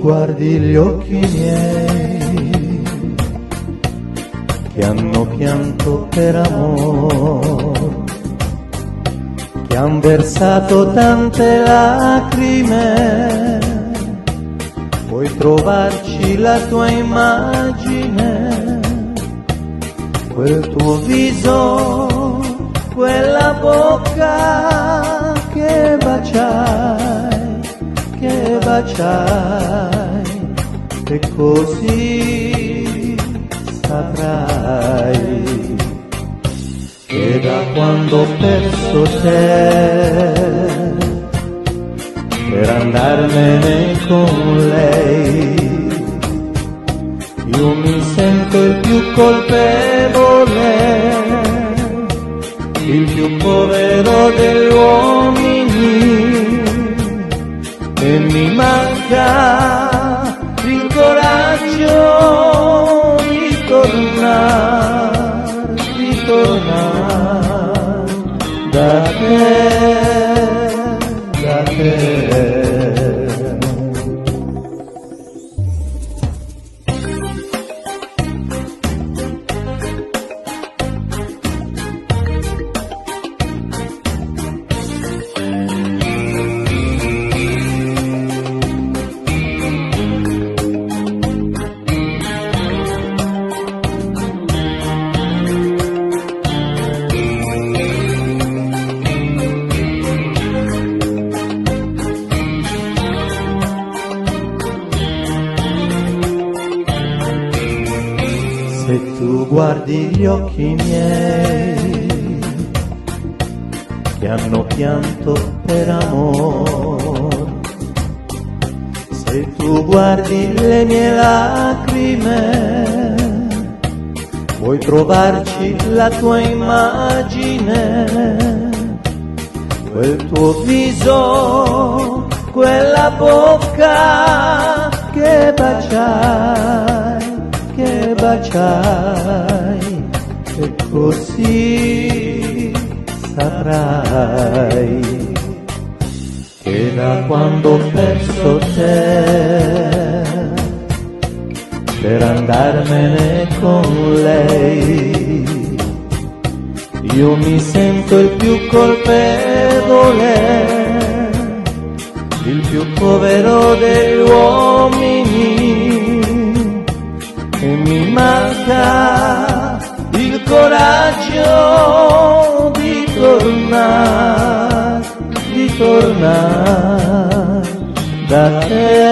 guardi gli occhi miei che hanno pianto per amore, che han versato tante lacrime, puoi trovarci la tua immagine, quel tuo viso, quella bocca che baciai, e così saprai che da quando ho perso te, per andarmene con lei, io mi sento il più colpevole, il più povero degli uomini, e mi manca il coraggio di tornare da te. Se tu guardi gli occhi miei che hanno pianto per amore, se tu guardi le mie lacrime, puoi trovarci la tua immagine, quel tuo viso, quella bocca che baciai, e così saprai che da quando ho perso te, per andarmene con lei, io mi sento il più colpevole, il più povero degli uomini, e mi manca il coraggio di tornare da te.